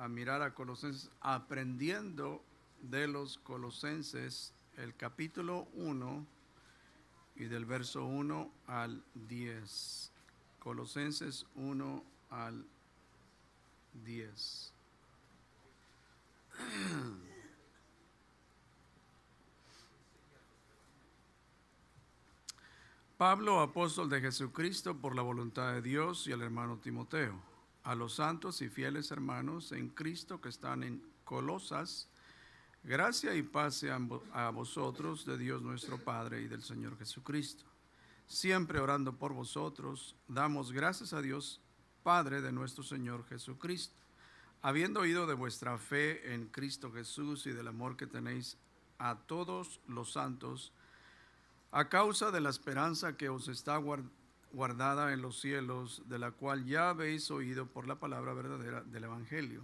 a mirar a Colosenses, aprendiendo de los Colosenses, el capítulo 1 y del verso 1 al 10. Colosenses 1 al 10. Pablo, apóstol de Jesucristo por la voluntad de Dios, y al hermano Timoteo, a los santos y fieles hermanos en Cristo que están en Colosas, gracia y paz sean a vosotros de Dios nuestro Padre y del Señor Jesucristo. Siempre orando por vosotros, damos gracias a Dios, Padre de nuestro Señor Jesucristo, habiendo oído de vuestra fe en Cristo Jesús y del amor que tenéis a todos los santos, a causa de la esperanza que os está guardada en los cielos, de la cual ya habéis oído por la palabra verdadera del Evangelio,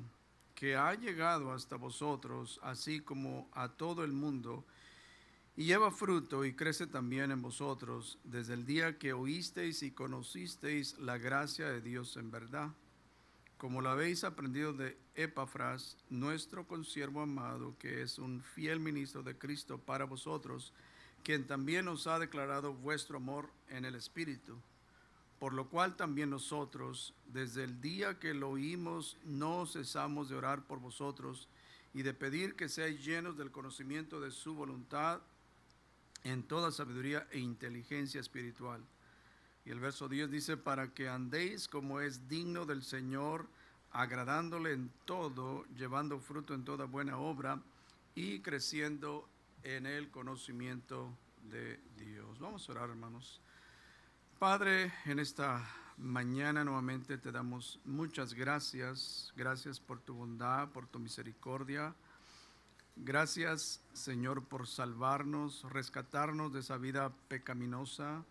que ha llegado hasta vosotros, así como a todo el mundo, y lleva fruto y crece también en vosotros, desde el día que oísteis y conocisteis la gracia de Dios en verdad, como la habéis aprendido de Epafras, nuestro consiervo amado, que es un fiel ministro de Cristo para vosotros, quien también os ha declarado vuestro amor en el Espíritu, por lo cual también nosotros, desde el día que lo oímos, no cesamos de orar por vosotros y de pedir que seáis llenos del conocimiento de su voluntad en toda sabiduría e inteligencia espiritual. Y el verso 10 dice, para que andéis como es digno del Señor, agradándole en todo, llevando fruto en toda buena obra y creciendo en el conocimiento de Dios. Vamos a orar, hermanos. Padre, en esta mañana nuevamente te damos muchas gracias. Gracias por tu bondad, por tu misericordia. Gracias, Señor, por salvarnos, rescatarnos de esa vida pecaminosa.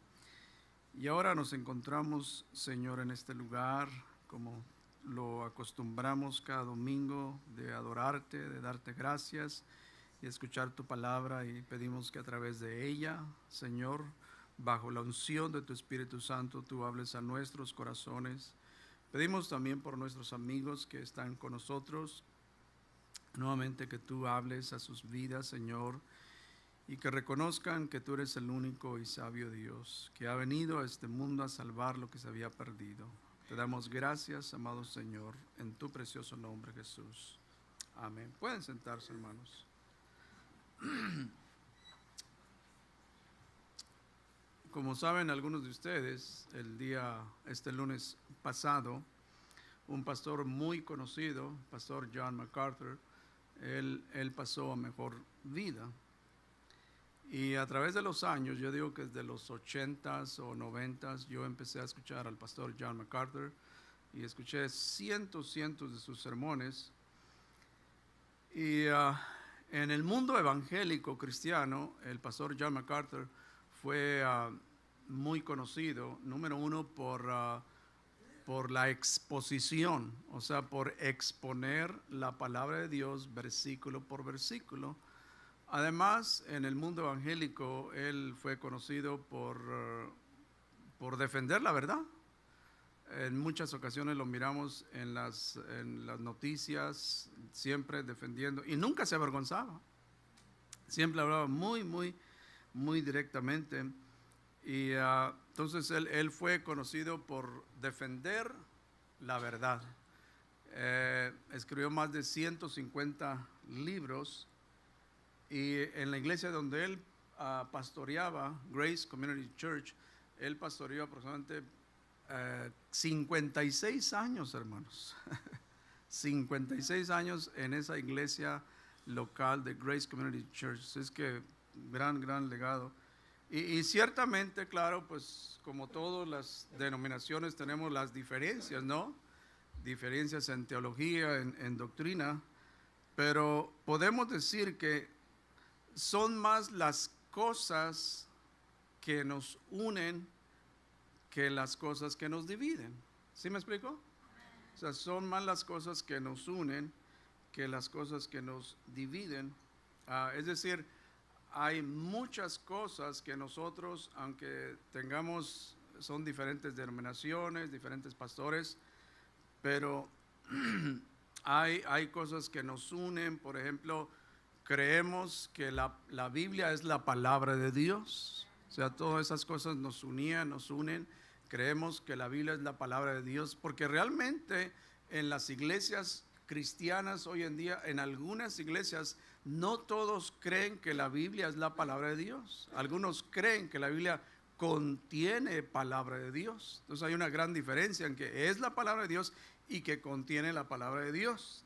Y ahora nos encontramos, Señor, en este lugar, como lo acostumbramos cada domingo, de adorarte, de darte gracias y escuchar tu palabra, y pedimos que a través de ella, Señor, bajo la unción de tu Espíritu Santo, tú hables a nuestros corazones. Pedimos también por nuestros amigos que están con nosotros, nuevamente que tú hables a sus vidas, Señor, y que reconozcan que tú eres el único y sabio Dios, que ha venido a este mundo a salvar lo que se había perdido. Te damos gracias, amado Señor, en tu precioso nombre, Jesús. Amén. Pueden sentarse, hermanos. Como saben algunos de ustedes, este lunes pasado, un pastor muy conocido, pastor John MacArthur, él pasó a mejor vida. Y a través de los años, yo digo que desde los 80s o 90s, yo empecé a escuchar al pastor John MacArthur y escuché cientos de sus sermones. Y en el mundo evangélico cristiano, el pastor John MacArthur fue muy conocido, número uno, por la exposición, o sea, por exponer la palabra de Dios versículo por versículo. Además, en el mundo evangélico, él fue conocido por defender la verdad. En muchas ocasiones lo miramos en las noticias, siempre defendiendo, y nunca se avergonzaba. Siempre hablaba muy directamente. Y entonces él fue conocido por defender la verdad. Escribió más de 150 libros. Y en la iglesia donde él pastoreaba, Grace Community Church, él pastoreó aproximadamente 56 años, hermanos. 56 años en esa iglesia local de Grace Community Church. Es que gran legado. Y ciertamente, claro, pues como todas las denominaciones tenemos las diferencias, ¿no? Diferencias en teología, en doctrina, pero podemos decir que son más las cosas que nos unen que las cosas que nos dividen. ¿Sí me explico? O sea, son más las cosas que nos unen que las cosas que nos dividen. Es decir, hay muchas cosas que nosotros, aunque son diferentes denominaciones, diferentes pastores, pero hay cosas que nos unen. Por ejemplo, creemos que la Biblia es la palabra de Dios. O sea, todas esas cosas nos unían, nos unen. Creemos que la Biblia es la palabra de Dios, porque realmente en las iglesias cristianas hoy en día, en algunas iglesias, no todos creen que la Biblia es la palabra de Dios. Algunos creen que la Biblia contiene palabra de Dios. Entonces hay una gran diferencia en que es la palabra de Dios y que contiene la palabra de Dios.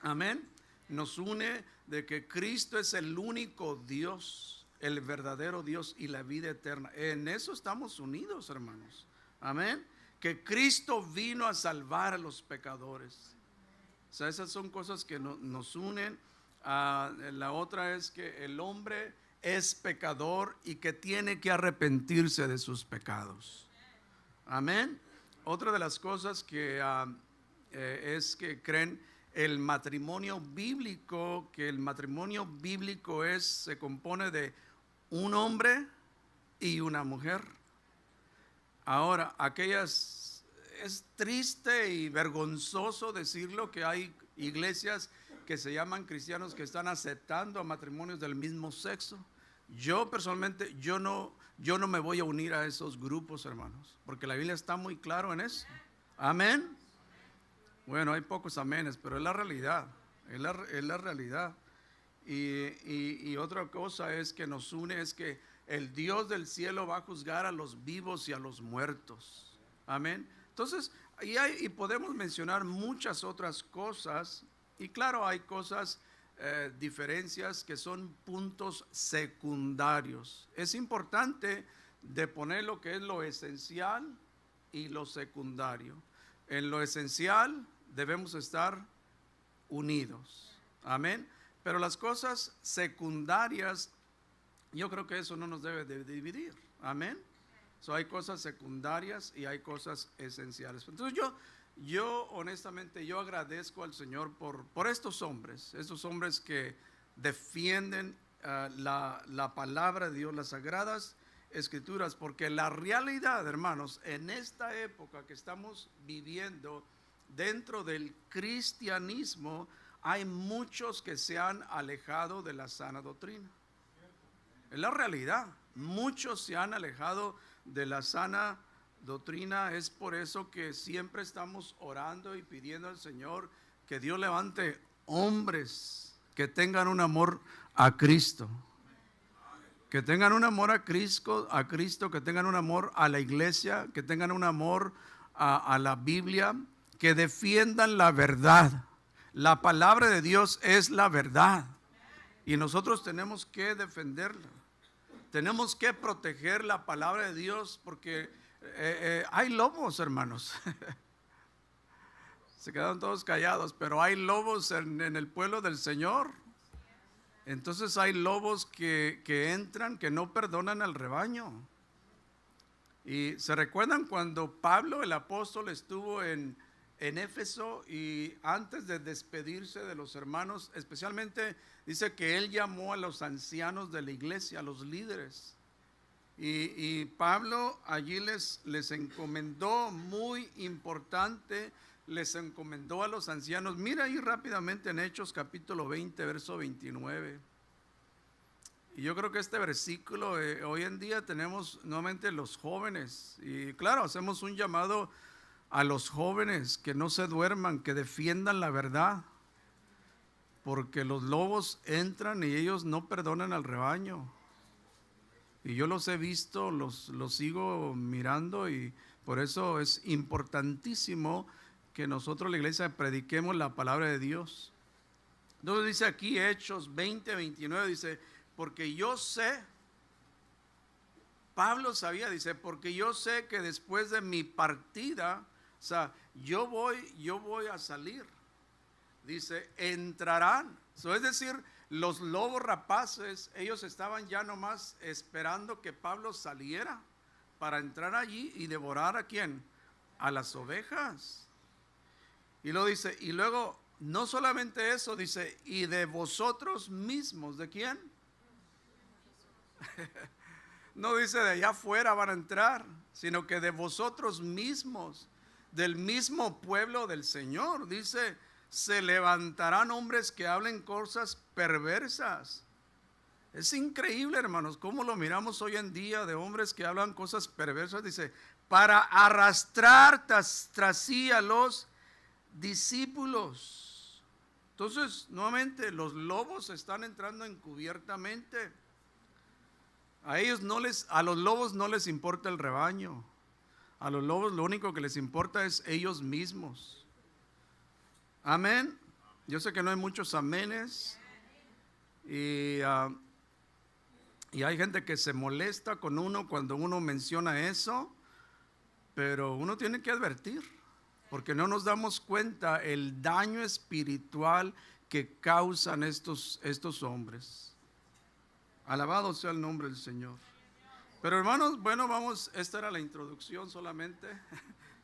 Amén. Nos une de que Cristo es el único Dios, el verdadero Dios y la vida eterna. En eso estamos unidos, hermanos. Amén. Que Cristo vino a salvar a los pecadores. O sea, esas son cosas que nos unen. La otra es que el hombre es pecador y que tiene que arrepentirse de sus pecados. Amén. Otra de las cosas que es que creen el matrimonio bíblico, que el matrimonio bíblico se compone de un hombre y una mujer. Ahora, es triste y vergonzoso decirlo que hay iglesias que se llaman cristianos que están aceptando a matrimonios del mismo sexo. Yo personalmente, yo no me voy a unir a esos grupos, hermanos, porque la Biblia está muy claro en eso. Amén. Bueno, hay pocos amenes, pero es la realidad, es la realidad. Y otra cosa es que nos une, es que el Dios del cielo va a juzgar a los vivos y a los muertos. Amén. Entonces, y podemos mencionar muchas otras cosas. Y claro, hay cosas, diferencias que son puntos secundarios. Es importante de poner lo que es lo esencial y lo secundario. En lo esencial debemos estar unidos. Amén. Pero las cosas secundarias, yo creo que eso no nos debe de dividir. Amén. Hay cosas secundarias y hay cosas esenciales. Entonces yo honestamente, yo agradezco al Señor por estos hombres que defienden la palabra de Dios, las sagradas escrituras, porque la realidad, hermanos, en esta época que estamos viviendo dentro del cristianismo, hay muchos que se han alejado de la sana doctrina. Es la realidad. Muchos se han alejado de la sana doctrina. Es por eso que siempre estamos orando y pidiendo al Señor que Dios levante hombres que tengan un amor a Cristo. Que tengan un amor a Cristo, que tengan un amor a la iglesia, que tengan un amor a la Biblia, que defiendan la verdad. La palabra de Dios es la verdad y nosotros tenemos que defenderla. Tenemos que proteger la palabra de Dios porque hay lobos, hermanos. Se quedaron todos callados, pero hay lobos en el pueblo del Señor. Entonces hay lobos que entran, que no perdonan al rebaño. Y se recuerdan cuando Pablo, el apóstol, estuvo en Éfeso y antes de despedirse de los hermanos, especialmente dice que él llamó a los ancianos de la iglesia, a los líderes. Y Pablo allí les encomendó, muy importante, les encomendó a los ancianos. Mira ahí rápidamente en Hechos capítulo 20, verso 29. Y yo creo que este versículo, hoy en día tenemos nuevamente los jóvenes. Y claro, hacemos un llamado a los jóvenes que no se duerman, que defiendan la verdad. Porque los lobos entran y ellos no perdonan al rebaño. Y yo los he visto, los sigo mirando y por eso es importantísimo que nosotros la iglesia prediquemos la palabra de Dios. Entonces dice aquí Hechos 20, 29, dice, porque yo sé, Pablo sabía, dice, porque yo sé que después de mi partida, o sea, yo voy a salir. Dice, entrarán. Es decir, los lobos rapaces, ellos estaban ya nomás esperando que Pablo saliera para entrar allí y devorar ¿a quién? A las ovejas. Y luego dice, y luego no solamente eso, dice, y de vosotros mismos, ¿de quién? No dice de allá afuera van a entrar, sino que de vosotros mismos, del mismo pueblo del Señor. Dice, se levantarán hombres que hablen cosas perversas. Es increíble, hermanos, cómo lo miramos hoy en día de hombres que hablan cosas perversas. Dice, para arrastrar tras sí a los discípulos. Entonces, nuevamente, los lobos están entrando encubiertamente. A los lobos no les importa el rebaño. A los lobos lo único que les importa es ellos mismos. Amén. Yo sé que no hay muchos amenes. Y hay gente que se molesta con uno cuando uno menciona eso. Pero uno tiene que advertir, porque no nos damos cuenta el daño espiritual que causan estos hombres. Alabado sea el nombre del Señor. Pero hermanos, bueno, esta era la introducción solamente.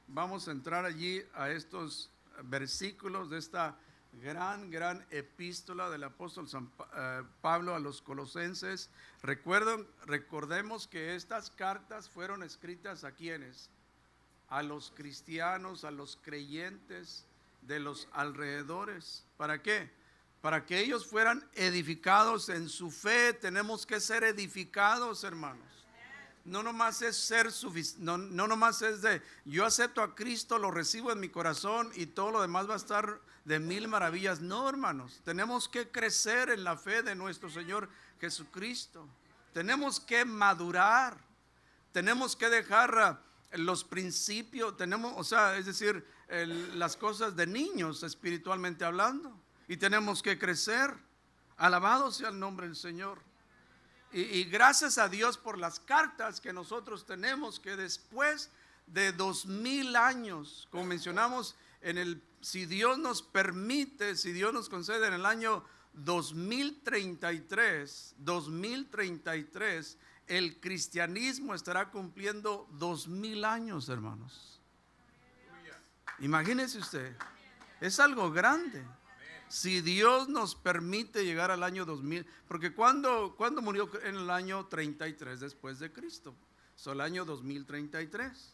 Vamos a entrar allí a estos versículos de esta gran epístola del apóstol Pablo a los colosenses. Recordemos que estas cartas fueron escritas a quienes, a los cristianos, a los creyentes de los alrededores. ¿Para qué? Para que ellos fueran edificados en su fe. Tenemos que ser edificados, hermanos. No nomás es no nomás es de yo acepto a Cristo, lo recibo en mi corazón y todo lo demás va a estar de mil maravillas. No, hermanos, tenemos que crecer en la fe de nuestro Señor Jesucristo. Tenemos que madurar. Tenemos que dejar los principios, es decir, las cosas de niños espiritualmente hablando, y tenemos que crecer. Alabado sea el nombre del Señor. Y gracias a Dios por las cartas que nosotros tenemos, que después de 2000 años, como mencionamos, si Dios nos permite, si Dios nos concede en el año 2033, el cristianismo estará cumpliendo 2000 años, hermanos. Imagínese usted, es algo grande. Si Dios nos permite llegar al año 2000, porque ¿cuándo murió? En el año 33 después de Cristo, el año 2033.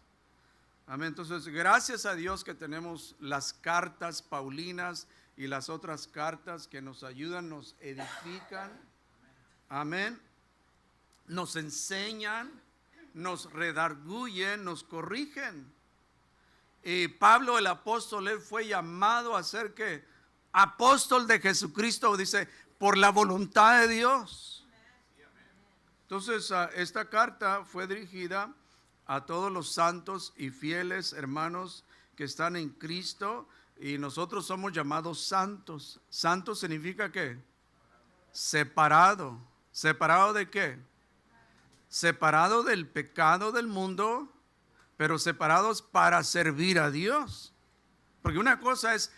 Amén. Entonces, gracias a Dios que tenemos las cartas paulinas y las otras cartas que nos ayudan, nos edifican. Amén. Nos enseñan, nos redarguyen, nos corrigen. Y Pablo el apóstol, él fue llamado a ser ¿qué? Apóstol de Jesucristo, dice, por la voluntad de Dios. Entonces, esta carta fue dirigida a todos los santos y fieles hermanos que están en Cristo, y nosotros somos llamados santos. Santo significa ¿qué? Separado. ¿Separado de qué? Separado del pecado del mundo, pero separados para servir a Dios. Porque una cosa es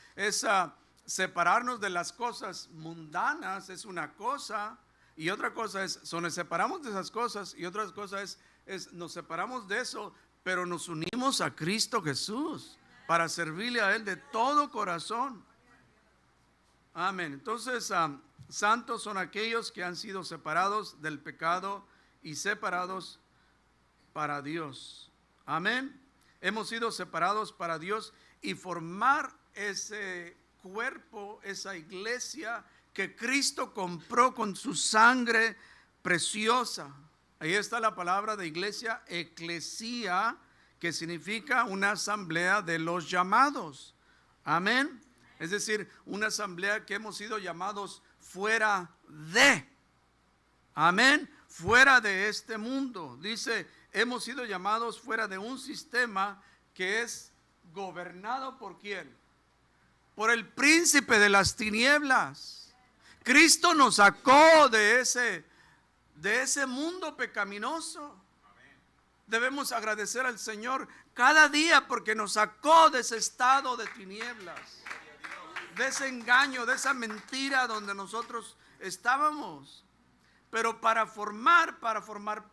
separarnos de las cosas mundanas, es una cosa, y otra cosa nos separamos de esas cosas, y otra cosa es nos separamos de eso, pero nos unimos a Cristo Jesús para servirle a Él de todo corazón. Amén. Entonces, santos son aquellos que han sido separados del pecado y separados para Dios. Amén. Hemos sido separados para Dios y formar ese cuerpo, esa iglesia que Cristo compró con su sangre preciosa. Ahí está la palabra de iglesia, eclesía, que significa una asamblea de los llamados. Amén. Es decir, una asamblea que hemos sido llamados fuera de. Amén. Fuera de este mundo. Dice, hemos sido llamados fuera de un sistema que es gobernado por ¿quién? Por el príncipe de las tinieblas. Cristo nos sacó de ese mundo pecaminoso. Debemos agradecer al Señor cada día porque nos sacó de ese estado de tinieblas, de ese engaño, de esa mentira donde nosotros estábamos. Pero para formar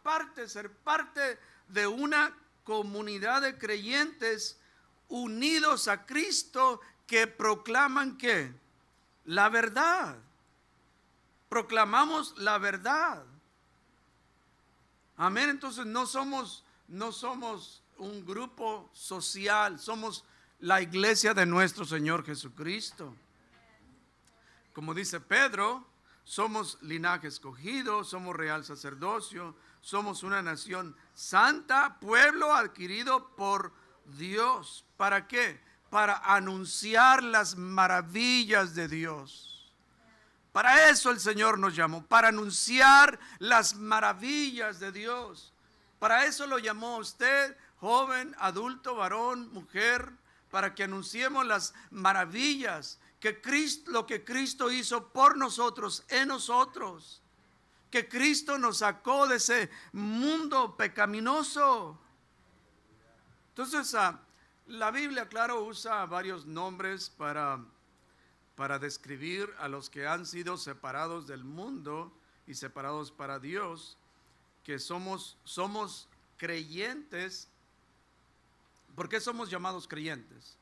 parte, ser parte de una comunidad de creyentes unidos a Cristo que proclaman ¿qué? La verdad. Proclamamos la verdad. Amén. Entonces no somos un grupo social, somos la iglesia de nuestro Señor Jesucristo. Como dice Pedro, somos linaje escogido, somos real sacerdocio, somos una nación santa, pueblo adquirido por Dios. ¿Para qué? Para anunciar las maravillas de Dios. Para eso el Señor nos llamó, para anunciar las maravillas de Dios. Para eso lo llamó usted, joven, adulto, varón, mujer, para que anunciemos las maravillas que Cristo, lo que Cristo hizo por nosotros, en nosotros. Que Cristo nos sacó de ese mundo pecaminoso. Entonces, la Biblia, claro, usa varios nombres para describir a los que han sido separados del mundo y separados para Dios, que somos creyentes. ¿Por qué somos llamados creyentes?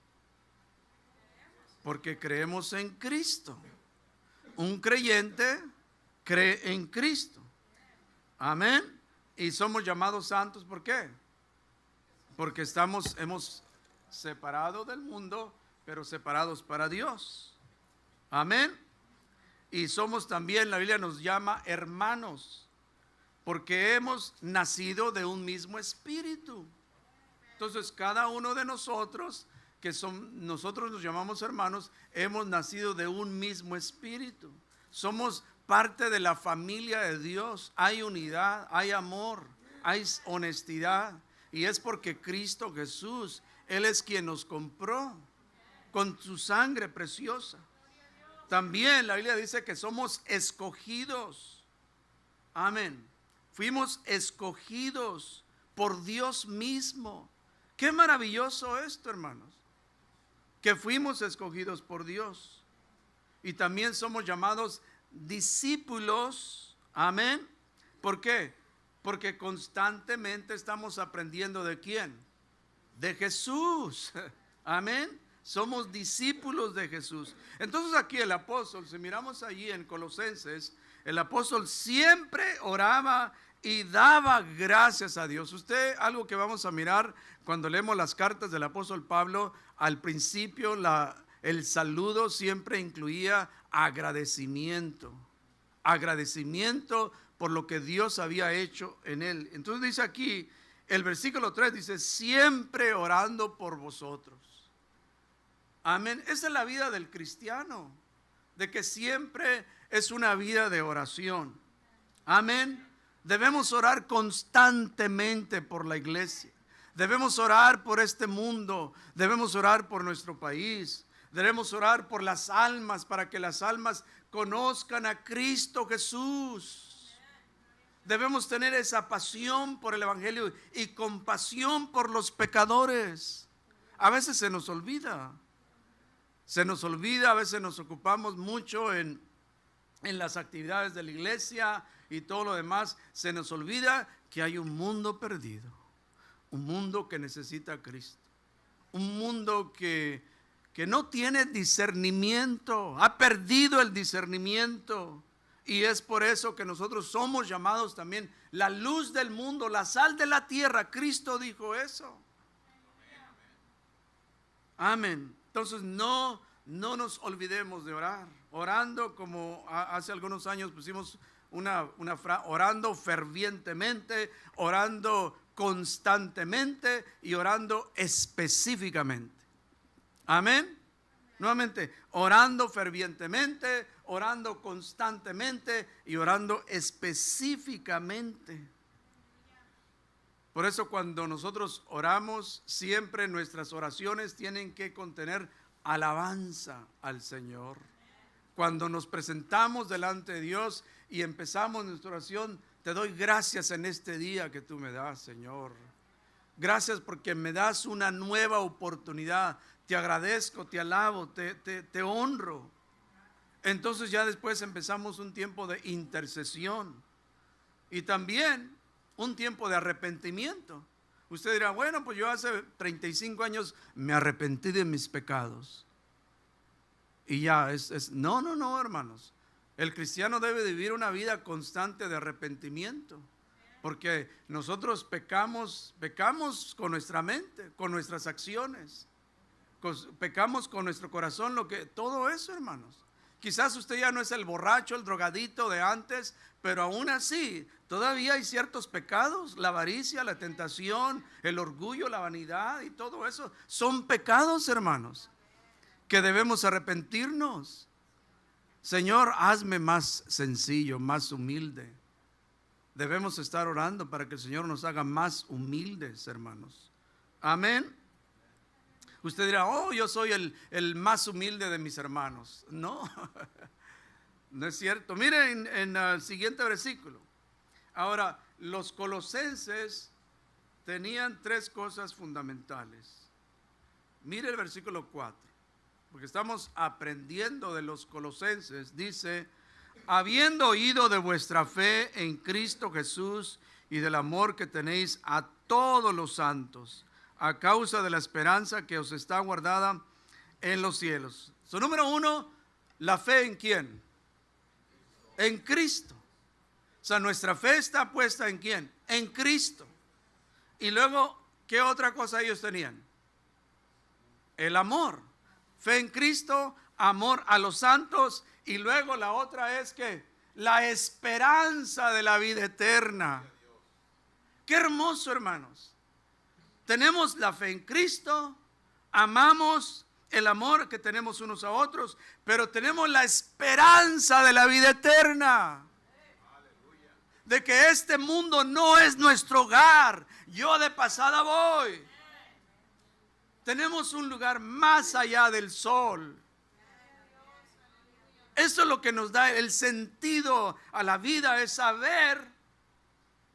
Porque creemos en Cristo. Un creyente cree en Cristo. Amén. Y somos llamados santos, ¿por qué? Porque hemos separado del mundo, pero separados para Dios. Amén. Y somos también, la Biblia nos llama hermanos, porque hemos nacido de un mismo espíritu. Entonces, cada uno de nosotros, nosotros nos llamamos hermanos, hemos nacido de un mismo espíritu. Somos parte de la familia de Dios. Hay unidad, hay amor, hay honestidad. Y es porque Cristo Jesús, Él es quien nos compró con su sangre preciosa. También la Biblia dice que somos escogidos. Amén. Fuimos escogidos por Dios mismo. Qué maravilloso esto, hermanos. Que fuimos escogidos por Dios. Y también somos llamados discípulos. Amén. ¿Por qué? Porque constantemente estamos aprendiendo ¿de quién? De Jesús. Amén. Somos discípulos de Jesús. Entonces aquí el apóstol, si miramos allí en Colosenses, el apóstol siempre oraba y daba gracias a Dios. Usted, algo que vamos a mirar cuando leemos las cartas del apóstol Pablo, al principio el saludo siempre incluía agradecimiento. Agradecimiento por lo que Dios había hecho en él. Entonces dice aquí, el versículo 3 dice, siempre orando por vosotros. Amén. Esa es la vida del cristiano, de que siempre es una vida de oración. Amén. Debemos orar constantemente por la iglesia. Debemos orar por este mundo. Debemos orar por nuestro país. Debemos orar por las almas, para que las almas conozcan a Cristo Jesús. Debemos tener esa pasión por el evangelio y compasión por los pecadores. A veces se nos olvida. A veces nos ocupamos mucho en las actividades de la iglesia y todo lo demás. Se nos olvida que hay un mundo perdido, un mundo que necesita a Cristo, un mundo que no tiene discernimiento, ha perdido el discernimiento. Y es por eso que nosotros somos llamados también la luz del mundo, la sal de la tierra. Cristo dijo eso. Amén. Entonces no nos olvidemos de orar. Orando, como hace algunos años pusimos una frase, orando fervientemente, orando constantemente y orando específicamente. Amén. Nuevamente, orando fervientemente, orando constantemente y orando específicamente. Por eso cuando nosotros oramos, siempre nuestras oraciones tienen que contener alabanza al Señor. Cuando nos presentamos delante de Dios y empezamos nuestra oración, te doy gracias en este día que tú me das, Señor. Gracias porque me das una nueva oportunidad. Te agradezco, te alabo, te honro. Entonces ya después empezamos un tiempo de intercesión y también un tiempo de arrepentimiento. Usted dirá, bueno, pues yo hace 35 años me arrepentí de mis pecados. Y ya no, hermanos. El cristiano debe vivir una vida constante de arrepentimiento. Porque nosotros pecamos con nuestra mente, con nuestras acciones. Pecamos con nuestro corazón, todo eso, hermanos. Quizás usted ya no es el borracho, el drogadito de antes, pero aún así todavía hay ciertos pecados, la avaricia, la tentación, el orgullo, la vanidad y todo eso. Son pecados, hermanos, que debemos arrepentirnos. Señor, hazme más sencillo, más humilde. Debemos estar orando para que el Señor nos haga más humildes, hermanos. Amén. Usted dirá, oh, yo soy el más humilde de mis hermanos. No, no es cierto. Miren en el siguiente versículo. Ahora, los colosenses tenían tres cosas fundamentales. Mire el versículo 4, porque estamos aprendiendo de los colosenses. Dice, habiendo oído de vuestra fe en Cristo Jesús y del amor que tenéis a todos los santos, a causa de la esperanza que os está guardada en los cielos. Número 1, la fe en ¿quién? En Cristo. O sea, nuestra fe está puesta en ¿quién? En Cristo. Y luego, ¿qué otra cosa ellos tenían? El amor. Fe en Cristo, amor a los santos. Y luego la otra es que la esperanza de la vida eterna. Qué hermoso, hermanos. Tenemos la fe en Cristo, amamos el amor que tenemos unos a otros, pero tenemos la esperanza de la vida eterna. De que este mundo no es nuestro hogar. Yo de pasada voy. Tenemos un lugar más allá del sol. Eso es lo que nos da el sentido a la vida, es saber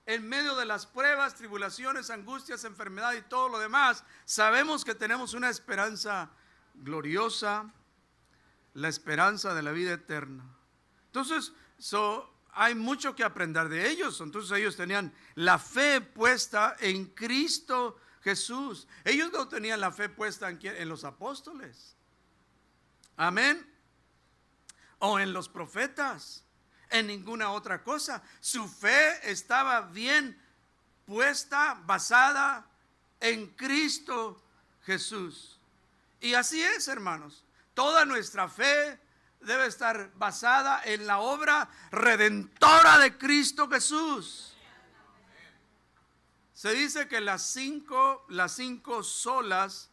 en medio de las pruebas, tribulaciones, angustias, enfermedad y todo lo demás, sabemos que tenemos una esperanza gloriosa, la esperanza de la vida eterna. Entonces, hay mucho que aprender de ellos. Entonces ellos tenían la fe puesta en Cristo Jesús. Ellos no tenían la fe puesta en los apóstoles. Amén. O en los profetas. En ninguna otra cosa. Su fe estaba bien puesta, basada en Cristo Jesús. Y así es, hermanos. Toda nuestra fe debe estar basada en la obra redentora de Cristo Jesús. Se dice que las cinco solas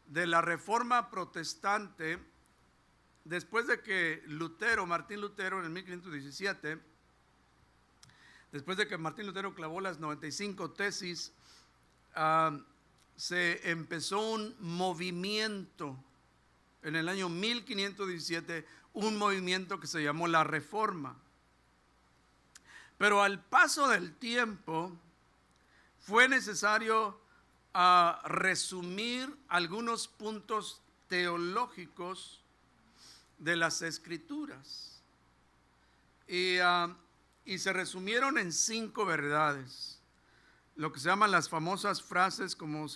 de la Reforma Protestante, después de que Martín Lutero en el 1517, después de que Martín Lutero clavó las 95 tesis, se empezó un movimiento en el año 1517, un movimiento que se llamó la Reforma. Pero al paso del tiempo fue necesario resumir algunos puntos teológicos de las Escrituras y se resumieron en 5 verdades, lo que se llaman las famosas frases como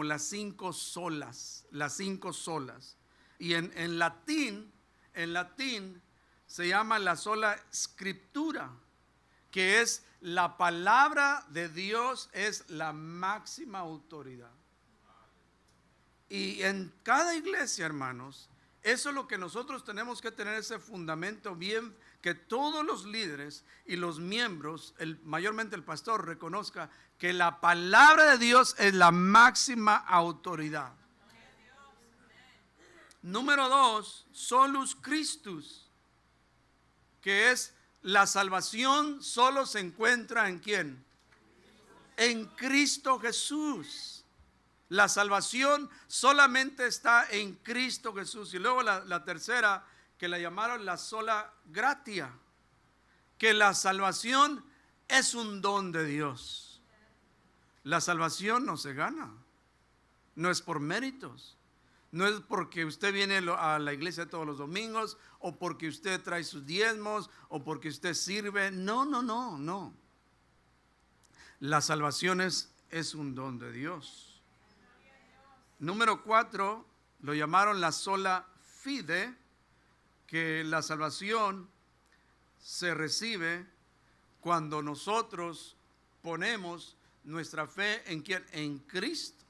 las 5 solas, y en latín se llama la sola Scriptura, que es la palabra de Dios, es la máxima autoridad. Y en cada iglesia, hermanos, eso es lo que nosotros tenemos que tener, ese fundamento bien, que todos los líderes y los miembros, mayormente el pastor, reconozca que la palabra de Dios es la máxima autoridad. Número 2, solus Christus, que es la salvación solo se encuentra ¿en quién? En Cristo Jesús. La salvación solamente está en Cristo Jesús. Y luego la tercera, que la llamaron la sola gratia, que la salvación es un don de Dios. La salvación no se gana, no es por méritos, no es porque usted viene a la iglesia todos los domingos, o porque usted trae sus diezmos, o porque usted sirve. No. La salvación es un don de Dios. Número 4, lo llamaron la sola fide, que la salvación se recibe cuando nosotros ponemos nuestra fe en ¿quién? En Cristo.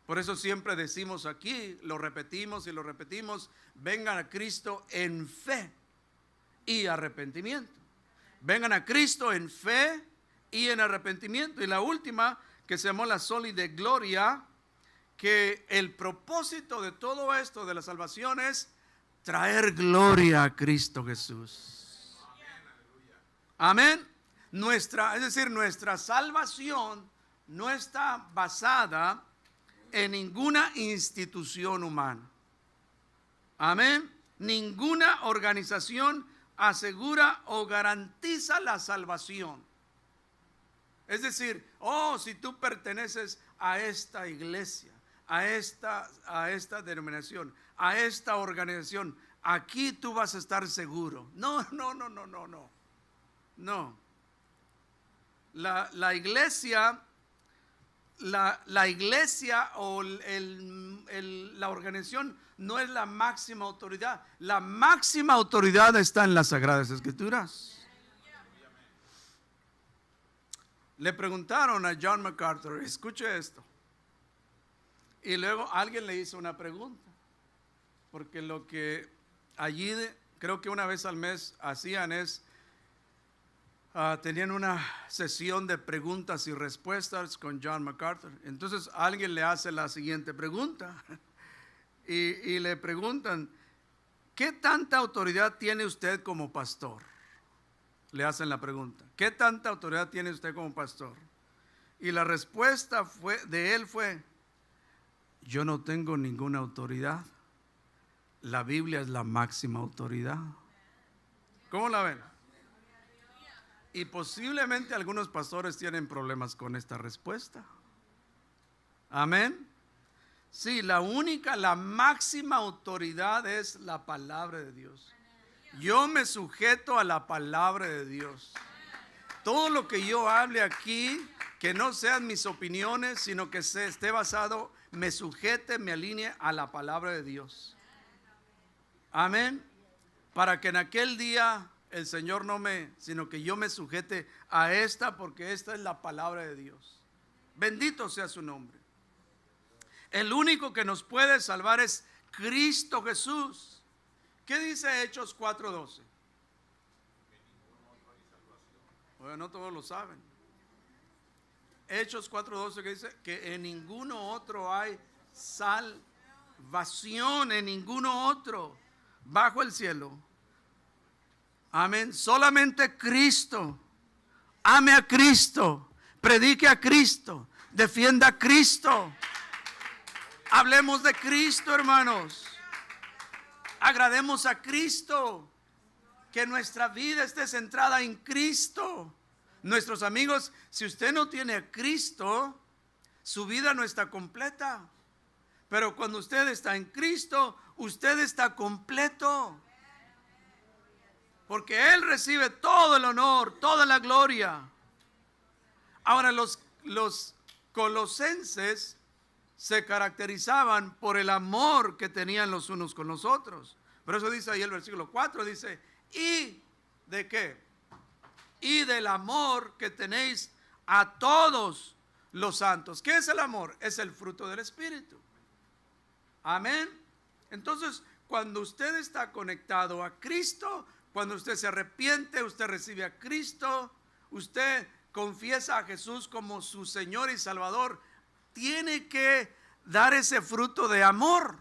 Por eso siempre decimos aquí, lo repetimos y lo repetimos, vengan a Cristo en fe. y arrepentimiento. Vengan a Cristo en fe y en arrepentimiento. Y la última, que se llamó la soli de gloria, que el propósito de todo esto de la salvación es traer gloria a Cristo Jesús. Amén. Nuestra salvación no está basada en ninguna institución humana. Amén. Ninguna organización asegura o garantiza la salvación. Es decir, si tú perteneces a esta iglesia, a esta denominación, a esta organización, aquí tú vas a estar seguro. No. La iglesia o la organización no es la máxima autoridad. La máxima autoridad está en las Sagradas Escrituras. Le preguntaron a John MacArthur, escuche esto. Y luego alguien le hizo una pregunta. Porque lo que allí creo que una vez al mes hacían es, tenían una sesión de preguntas y respuestas con John MacArthur. Entonces alguien le hace la siguiente pregunta. Y le preguntan, ¿qué tanta autoridad tiene usted como pastor? Le hacen la pregunta, ¿qué tanta autoridad tiene usted como pastor? Y la respuesta de él fue, yo no tengo ninguna autoridad. La Biblia es la máxima autoridad. ¿Cómo la ven? Y posiblemente algunos pastores tienen problemas con esta respuesta. Amén. Sí, la máxima autoridad es la palabra de Dios. Yo me sujeto a la palabra de Dios. Todo lo que yo hable aquí, que no sean mis opiniones, sino que esté basado, me sujete, me alinee a la palabra de Dios. Amén. Para que en aquel día el Señor sino que yo me sujete a esta, porque esta es la palabra de Dios. Bendito sea su nombre. El único que nos puede salvar es Cristo Jesús. ¿Qué dice Hechos 4:12? Bueno, no todos lo saben. Hechos 4:12 que dice que en ninguno otro hay salvación, en ninguno otro bajo el cielo. Amén. Solamente Cristo. Ame a Cristo. Predique a Cristo. Defienda a Cristo. Hablemos de Cristo, hermanos. Agrademos a Cristo. Que nuestra vida esté centrada en Cristo. Nuestros amigos, si usted no tiene a Cristo, su vida no está completa. Pero cuando usted está en Cristo, usted está completo. Porque Él recibe todo el honor, toda la gloria. Ahora los colosenses se caracterizaban por el amor que tenían los unos con los otros. Por eso dice ahí el versículo 4, dice, ¿y de qué? Y del amor que tenéis a todos los santos. ¿Qué es el amor? Es el fruto del Espíritu. Amén. Entonces, cuando usted está conectado a Cristo, cuando usted se arrepiente, usted recibe a Cristo, usted confiesa a Jesús como su Señor y Salvador, tiene que dar ese fruto de amor.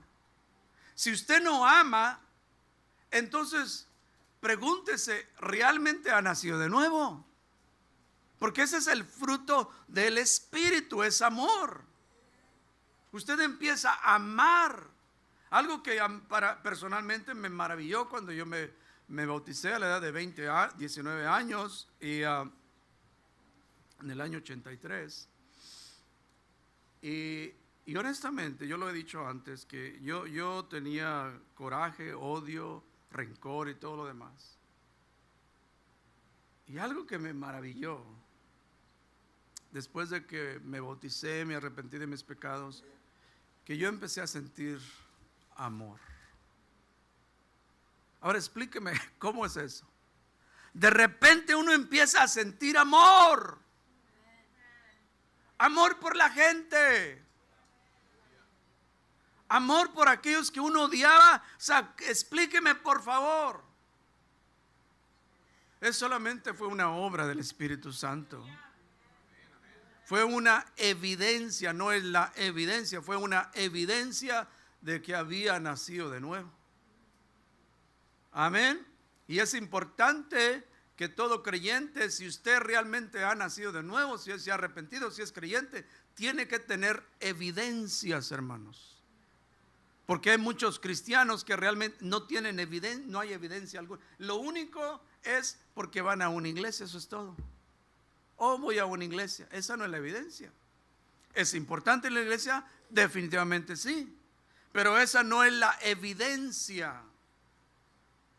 Si usted no ama, entonces pregúntese, ¿realmente ha nacido de nuevo? Porque ese es el fruto del Espíritu, es amor. Usted empieza a amar. Algo que personalmente me maravilló cuando yo me bauticé a la edad de 19 años y en el año 83. Y honestamente, yo lo he dicho antes, que yo tenía coraje, odio, rencor y todo lo demás. Y algo que me maravilló, después de que me bauticé, me arrepentí de mis pecados, que yo empecé a sentir amor. Ahora explíqueme, ¿cómo es eso? De repente uno empieza a sentir amor. Amor por la gente. Amor por aquellos que uno odiaba. O sea, explíqueme por favor. Solamente fue una obra del Espíritu Santo. Fue una evidencia, no es la evidencia, fue una evidencia de que había nacido de nuevo. Amén. Y es importante que todo creyente, si usted realmente ha nacido de nuevo, si se ha arrepentido, si es creyente, tiene que tener evidencias, hermanos. Porque hay muchos cristianos que realmente no tienen evidencia, no hay evidencia alguna. Lo único es porque van a una iglesia, eso es todo. O voy a una iglesia, esa no es la evidencia. ¿Es importante la iglesia? Definitivamente sí. Pero esa no es la evidencia.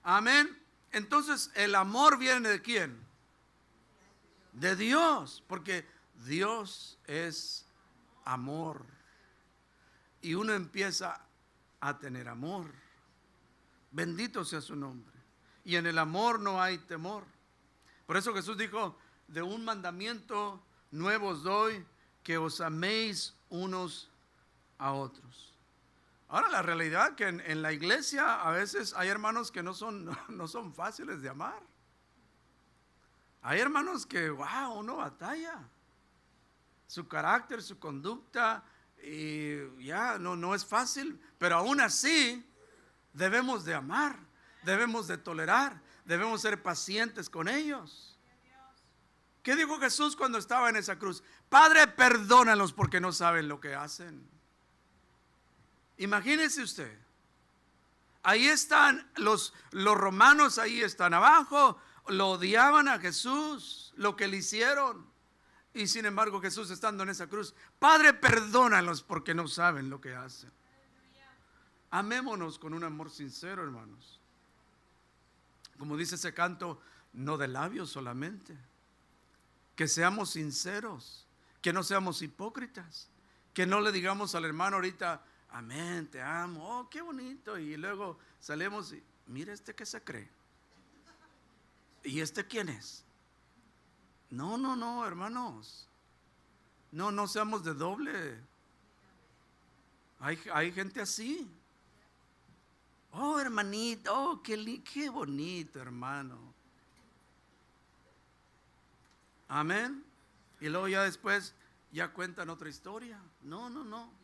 Amén. Entonces, ¿el amor viene de quién? De Dios, porque Dios es amor. Y uno empieza a tener amor. Bendito sea su nombre. Y en el amor no hay temor. Por eso Jesús dijo, de un mandamiento nuevo os doy, que os améis unos a otros. Ahora, la realidad que en la iglesia a veces hay hermanos que no son fáciles de amar. Hay hermanos que, wow, uno batalla. Su carácter, su conducta, y ya no es fácil. Pero aún así, debemos de amar, debemos de tolerar, debemos ser pacientes con ellos. ¿Qué dijo Jesús cuando estaba en esa cruz? Padre, perdónalos porque no saben lo que hacen. Imagínese usted, ahí están los romanos, ahí están abajo, lo odiaban a Jesús, lo que le hicieron, y sin embargo Jesús estando en esa cruz, Padre, perdónalos porque no saben lo que hacen. Amémonos con un amor sincero, hermanos. Como dice ese canto, no de labios solamente, que seamos sinceros, que no seamos hipócritas, que no le digamos al hermano ahorita, amén, te amo, oh, qué bonito, y luego salimos y mira este que se cree, y este quién es. No, hermanos, no seamos de doble. Hay gente así. Oh, hermanito, oh, qué bonito, hermano. Amén. Y luego ya después ya cuentan otra historia. No.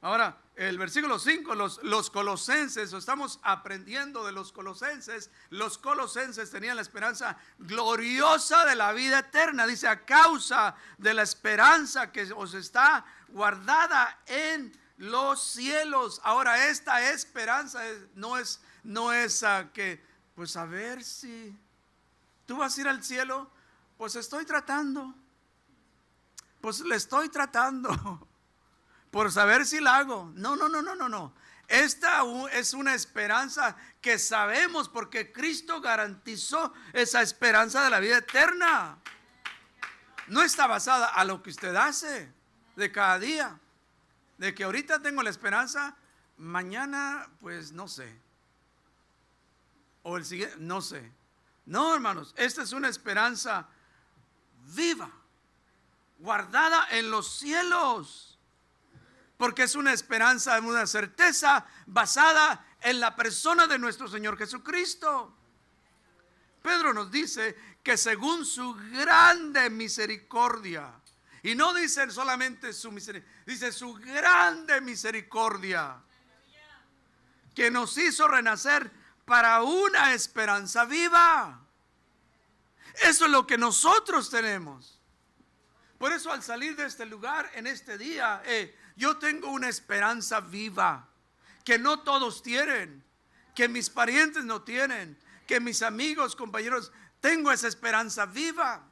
Ahora, el versículo 5, los colosenses, estamos aprendiendo de los colosenses. Los colosenses tenían la esperanza gloriosa de la vida eterna. Dice, a causa de la esperanza que os está guardada en los cielos. Ahora, esta esperanza no es que, pues a ver si tú vas a ir al cielo. Pues estoy tratando. Pues le estoy tratando. Por saber si la hago. No. Esta es una esperanza que sabemos porque Cristo garantizó esa esperanza de la vida eterna. No está basada a lo que usted hace de cada día. De que ahorita tengo la esperanza, mañana pues no sé. O el siguiente, no sé. No, hermanos, esta es una esperanza viva, guardada en los cielos. Porque es una esperanza, una certeza basada en la persona de nuestro Señor Jesucristo. Pedro nos dice que según su grande misericordia, y no dice solamente su misericordia, dice su grande misericordia, que nos hizo renacer para una esperanza viva. Eso es lo que nosotros tenemos. Por eso al salir de este lugar en este día, yo tengo una esperanza viva que no todos tienen, que mis parientes no tienen, que mis amigos, compañeros, tengo esa esperanza viva.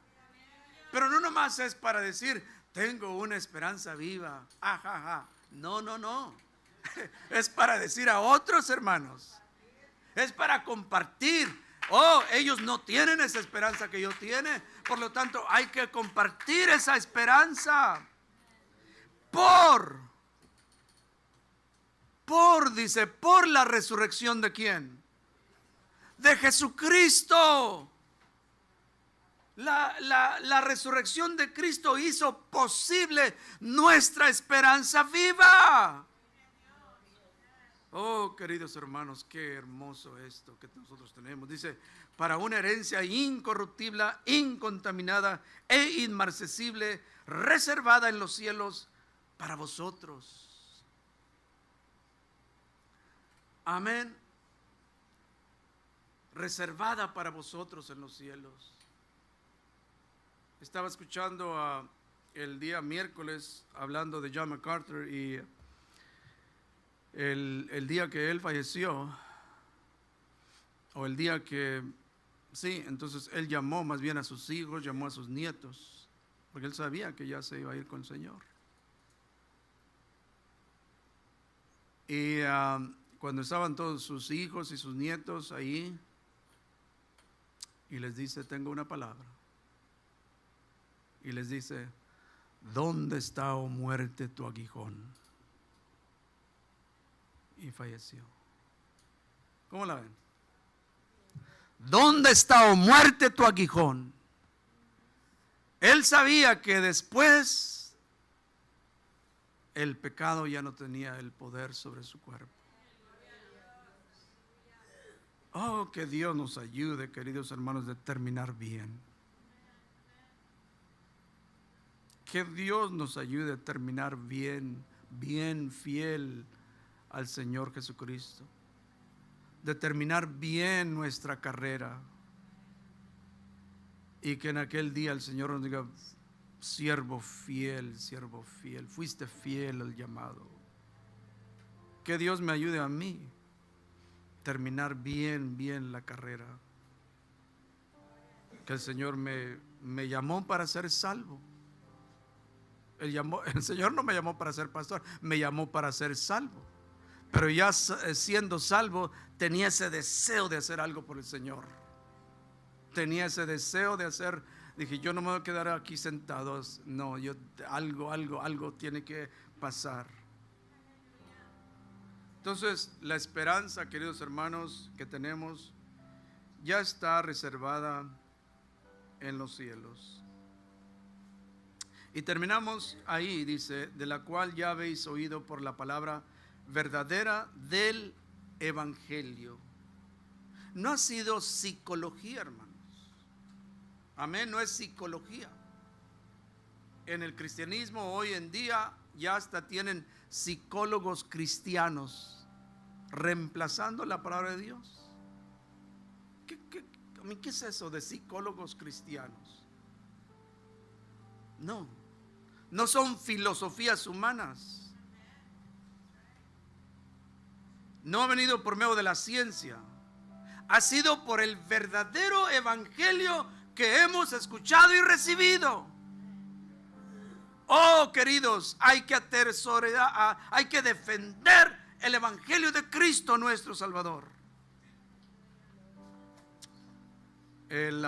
Pero no nomás es para decir, tengo una esperanza viva. No. Es para decir a otros hermanos. Es para compartir. Oh, ellos no tienen esa esperanza que yo tiene. Por lo tanto, hay que compartir esa esperanza. Dice, por la resurrección ¿de quién? De Jesucristo. La resurrección de Cristo hizo posible nuestra esperanza viva. Oh, queridos hermanos, qué hermoso esto que nosotros tenemos. Dice, para una herencia incorruptible, incontaminada e inmarcesible, reservada en los cielos para vosotros. Amén. Reservada para vosotros en los cielos. Estaba escuchando el día miércoles hablando de John MacArthur y el día que él falleció, o el día que, sí, entonces él llamó más bien a sus hijos, llamó a sus nietos, porque él sabía que ya se iba a ir con el Señor. Y cuando estaban todos sus hijos y sus nietos ahí, y les dice, tengo una palabra. Y les dice, ¿dónde está, oh muerte, tu aguijón? Y falleció. ¿Cómo la ven? ¿Dónde está, oh muerte, tu aguijón? Él sabía que después el pecado ya no tenía el poder sobre su cuerpo. Oh, que Dios nos ayude, queridos hermanos, de terminar bien. Que Dios nos ayude a terminar bien, bien fiel al Señor Jesucristo. De terminar bien nuestra carrera. Y que en aquel día el Señor nos diga, siervo fiel, fuiste fiel al llamado. Que Dios me ayude a mí terminar bien la carrera. Que el Señor me llamó para ser salvo. El Señor no me llamó para ser pastor, me llamó para ser salvo. Pero ya siendo salvo, tenía ese deseo de hacer algo por el Señor. Tenía ese deseo de hacer. Dije, yo no me voy a quedar aquí sentado. No, algo tiene que pasar. Entonces, la esperanza, queridos hermanos, que tenemos ya está reservada en los cielos. Y terminamos ahí, dice, de la cual ya habéis oído por la palabra verdadera del Evangelio. No ha sido psicología, hermanos. Amén, no es psicología. En el cristianismo hoy en día ya hasta tienen psicólogos cristianos reemplazando la palabra de Dios. ¿Qué es eso de psicólogos cristianos? No son filosofías humanas. No ha venido por medio de la ciencia. Ha sido por el verdadero evangelio que hemos escuchado y recibido. Oh, queridos, hay que atesorar, hay que defender el evangelio de Cristo nuestro Salvador. El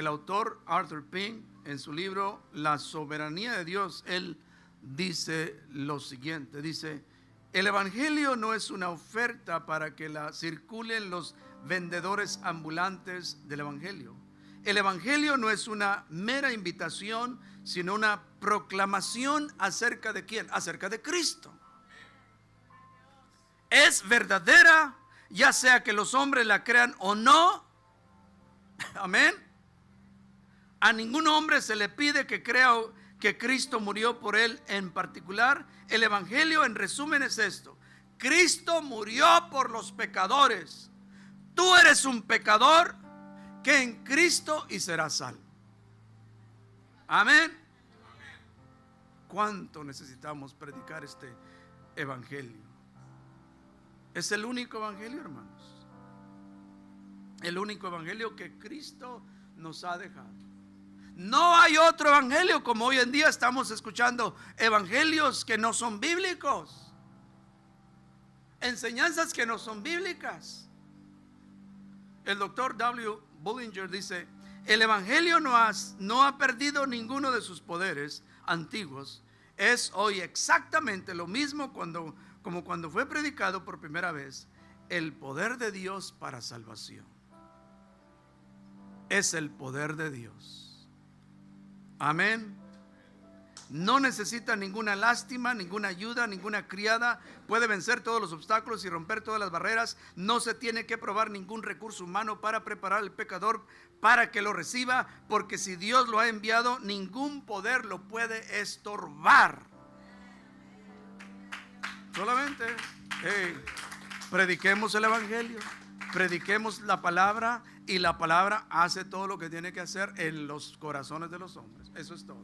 autor Arthur Pink, en su libro La soberanía de Dios, él dice lo siguiente, dice: el evangelio no es una oferta para que la circulen los vendedores ambulantes del evangelio. El evangelio no es una mera invitación, sino una proclamación acerca de ¿quién? Acerca de Cristo. Es verdadera, ya sea que los hombres la crean o no. Amén. A ningún hombre se le pide que crea que Cristo murió por él en particular. El evangelio en resumen es esto: Cristo murió por los pecadores. Tú eres un pecador que en Cristo y serás salvo. Amén. ¿Cuánto necesitamos predicar este evangelio? Es el único evangelio, hermanos. El único evangelio que Cristo nos ha dejado. No hay otro evangelio, como hoy en día estamos escuchando evangelios que no son bíblicos, enseñanzas que no son bíblicas. El doctor W. Bullinger dice: el evangelio no ha perdido ninguno de sus poderes antiguos. Es hoy exactamente lo mismo como cuando fue predicado por primera vez. El poder de Dios para salvación. Es el poder de Dios. Amén. No necesita ninguna lástima, ninguna ayuda, ninguna criada. Puede vencer todos los obstáculos y romper todas las barreras. No se tiene que probar ningún recurso humano para preparar al pecador para que lo reciba, porque si Dios lo ha enviado, ningún poder lo puede estorbar. Solamente prediquemos el evangelio, prediquemos la palabra, y la palabra hace todo lo que tiene que hacer en los corazones de los hombres. Eso es todo.